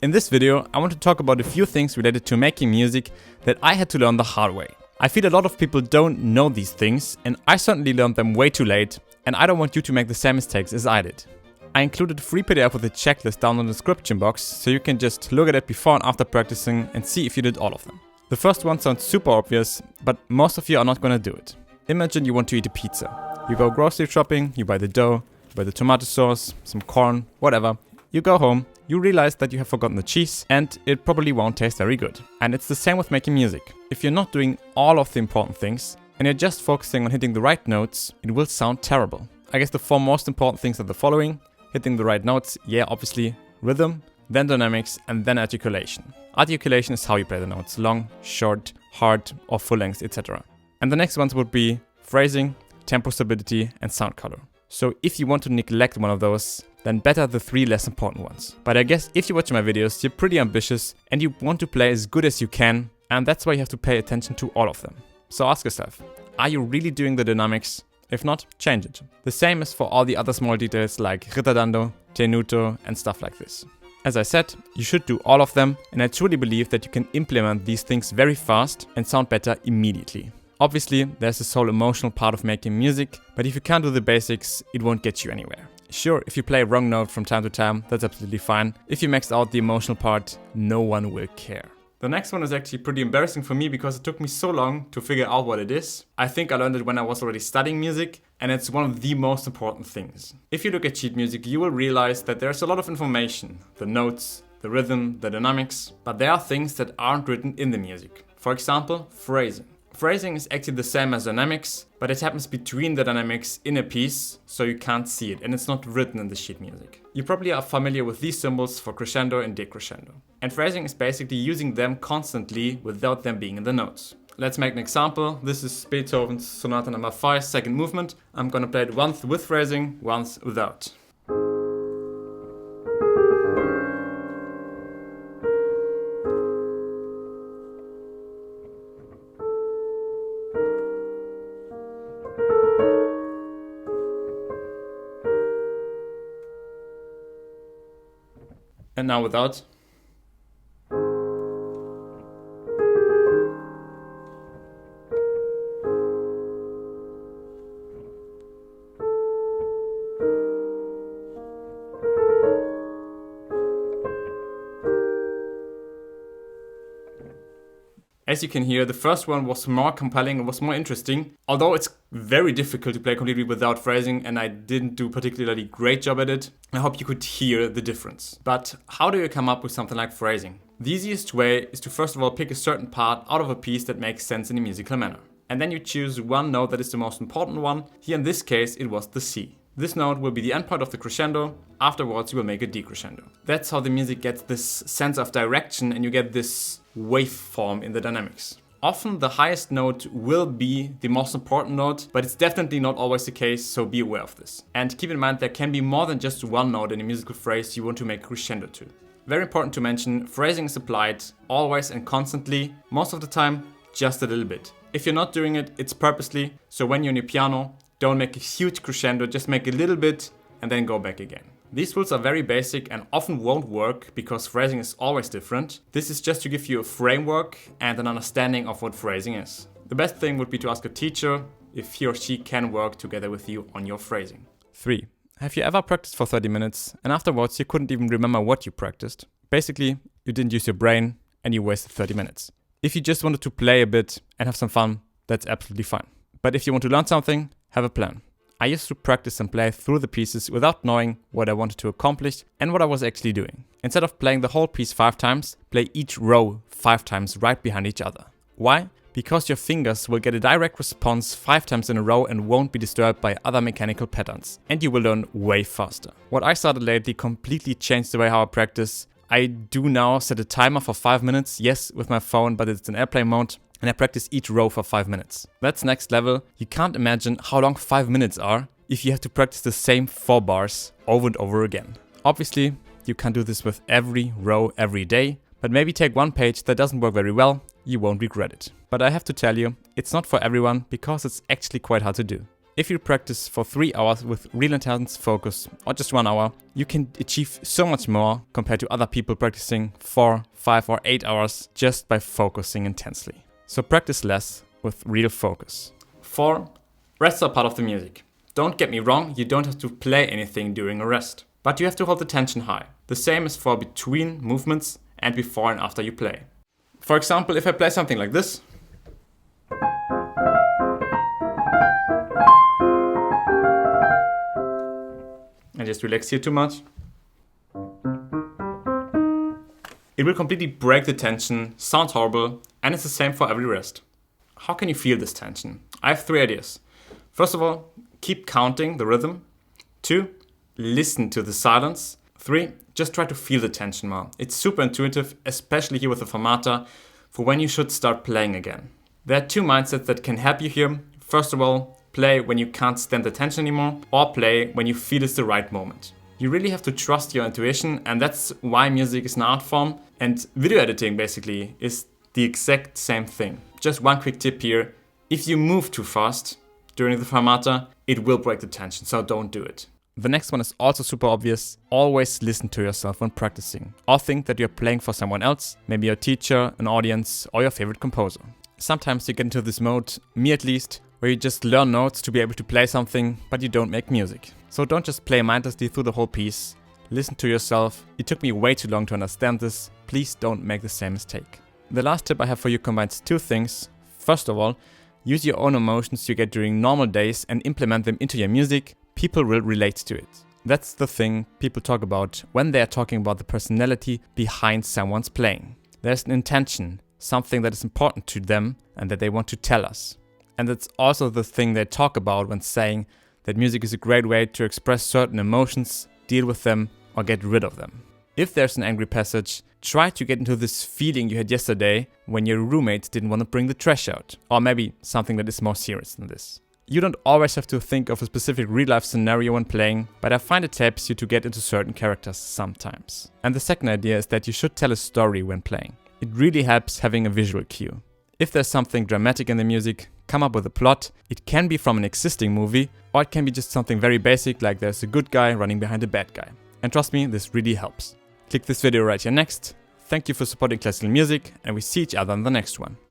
In this video, I want to talk about a few things related to making music that I had to learn the hard way. I feel a lot of people don't know these things, and I certainly learned them way too late, and I don't want you to make the same mistakes as I did. I included a free PDF with a checklist down in the description box, so you can just look at it before and after practicing and see if you did all of them. The first one sounds super obvious, but most of you are not gonna do it. Imagine you want to eat a pizza. You go grocery shopping, you buy the dough, you buy the tomato sauce, some corn, whatever. You go home, you realize that you have forgotten the cheese, and it probably won't taste very good. And it's the same with making music. If you're not doing all of the important things, and you're just focusing on hitting the right notes, it will sound terrible. I guess the four most important things are the following: hitting the right notes, yeah, obviously, rhythm, then dynamics, and then articulation. Articulation is how you play the notes: long, short, hard, or full length, etc. And the next ones would be phrasing, tempo stability, and sound color. So if you want to neglect one of those, then better the three less important ones. But I guess if you watch my videos, you're pretty ambitious and you want to play as good as you can, and that's why you have to pay attention to all of them. So ask yourself, are you really doing the dynamics? If not, change it. The same is for all the other small details like ritardando, tenuto, and stuff like this. As I said, you should do all of them, and I truly believe that you can implement these things very fast and sound better immediately. Obviously, there's this whole emotional part of making music, but if you can't do the basics, it won't get you anywhere. Sure, if you play a wrong note from time to time, that's absolutely fine. If you maxed out the emotional part, no one will care. The next one is actually pretty embarrassing for me because it took me so long to figure out what it is. I think I learned it when I was already studying music, and it's one of the most important things. If you look at sheet music, you will realize that there's a lot of information: the notes, the rhythm, the dynamics, but there are things that aren't written in the music. For example, phrasing. Phrasing is actually the same as dynamics, but it happens between the dynamics in a piece, so you can't see it, and it's not written in the sheet music. You probably are familiar with these symbols for crescendo and decrescendo. And phrasing is basically using them constantly without them being in the notes. Let's make an example. This is Beethoven's Sonata No. 5, second movement. I'm gonna play it once with phrasing, once without. And now without. As you can hear, the first one was more compelling and was more interesting, although it's very difficult to play completely without phrasing, and I didn't do a particularly great job at it. I hope you could hear the difference. But how do you come up with something like phrasing? The easiest way is to first of all pick a certain part out of a piece that makes sense in a musical manner. And then you choose one note that is the most important one. Here in this case, it was the C. This note will be the end point of the crescendo. Afterwards, you will make a decrescendo. That's how the music gets this sense of direction, and you get this waveform in the dynamics. Often the highest note will be the most important note, but it's definitely not always the case, so be aware of this. And keep in mind there can be more than just one note in a musical phrase you want to make crescendo to. Very important to mention, phrasing is applied always and constantly, most of the time just a little bit. If you're not doing it, it's purposely, so when you're on your piano, don't make a huge crescendo, just make a little bit and then go back again. These rules are very basic and often won't work because phrasing is always different. This is just to give you a framework and an understanding of what phrasing is. The best thing would be to ask a teacher if he or she can work together with you on your phrasing. 3. Have you ever practiced for 30 minutes and afterwards you couldn't even remember what you practiced? Basically, you didn't use your brain and you wasted 30 minutes. If you just wanted to play a bit and have some fun, that's absolutely fine. But if you want to learn something, have a plan. I used to practice and play through the pieces without knowing what I wanted to accomplish and what I was actually doing. Instead of playing the whole piece 5 times, play each row 5 times right behind each other. Why? Because your fingers will get a direct response 5 times in a row and won't be disturbed by other mechanical patterns. And you will learn way faster. What I started lately completely changed the way how I practice. I do now set a timer for 5 minutes, yes, with my phone, but it's in airplane mode. And I practice each row for 5 minutes. That's next level. You can't imagine how long 5 minutes are if you have to practice the same 4 bars over and over again. Obviously, you can't do this with every row every day, but maybe take one page that doesn't work very well, you won't regret it. But I have to tell you, it's not for everyone because it's actually quite hard to do. If you practice for 3 hours with real intense focus, or just 1 hour, you can achieve so much more compared to other people practicing 4, 5 or 8 hours just by focusing intensely. So practice less with real focus. 4. Rests are part of the music. Don't get me wrong, you don't have to play anything during a rest. But you have to hold the tension high. The same is for between movements and before and after you play. For example, if I play something like this, I just relax here too much, it will completely break the tension, sound horrible, and it's the same for every rest. How can you feel this tension? I have 3 ideas. First of all, keep counting the rhythm. 2, listen to the silence. 3, just try to feel the tension more. It's super intuitive, especially here with the fermata, for when you should start playing again. There are 2 mindsets that can help you here. First of all, play when you can't stand the tension anymore, or play when you feel it's the right moment. You really have to trust your intuition, and that's why music is an art form, and video editing basically is the exact same thing. Just one quick tip here: if you move too fast during the fermata, it will break the tension, so don't do it. The next one is also super obvious. Always listen to yourself when practicing, or think that you're playing for someone else, maybe your teacher, an audience, or your favorite composer. Sometimes you get into this mode, me at least, where you just learn notes to be able to play something, but you don't make music. So don't just play mindlessly through the whole piece. Listen to yourself. It took me way too long to understand this. Please don't make the same mistake. The last tip I have for you combines 2 things. First of all, use your own emotions you get during normal days and implement them into your music. People will relate to it. That's the thing people talk about when they are talking about the personality behind someone's playing. There's an intention, something that is important to them and that they want to tell us. And that's also the thing they talk about when saying that music is a great way to express certain emotions, deal with them, or get rid of them. If there's an angry passage, try to get into this feeling you had yesterday when your roommate didn't want to bring the trash out. Or maybe something that is more serious than this. You don't always have to think of a specific real-life scenario when playing, but I find it helps you to get into certain characters sometimes. And the second idea is that you should tell a story when playing. It really helps having a visual cue. If there's something dramatic in the music, come up with a plot. It can be from an existing movie, or it can be just something very basic like there's a good guy running behind a bad guy. And trust me, this really helps. Click this video right here next. Thank you for supporting classical music, and we see each other in the next one.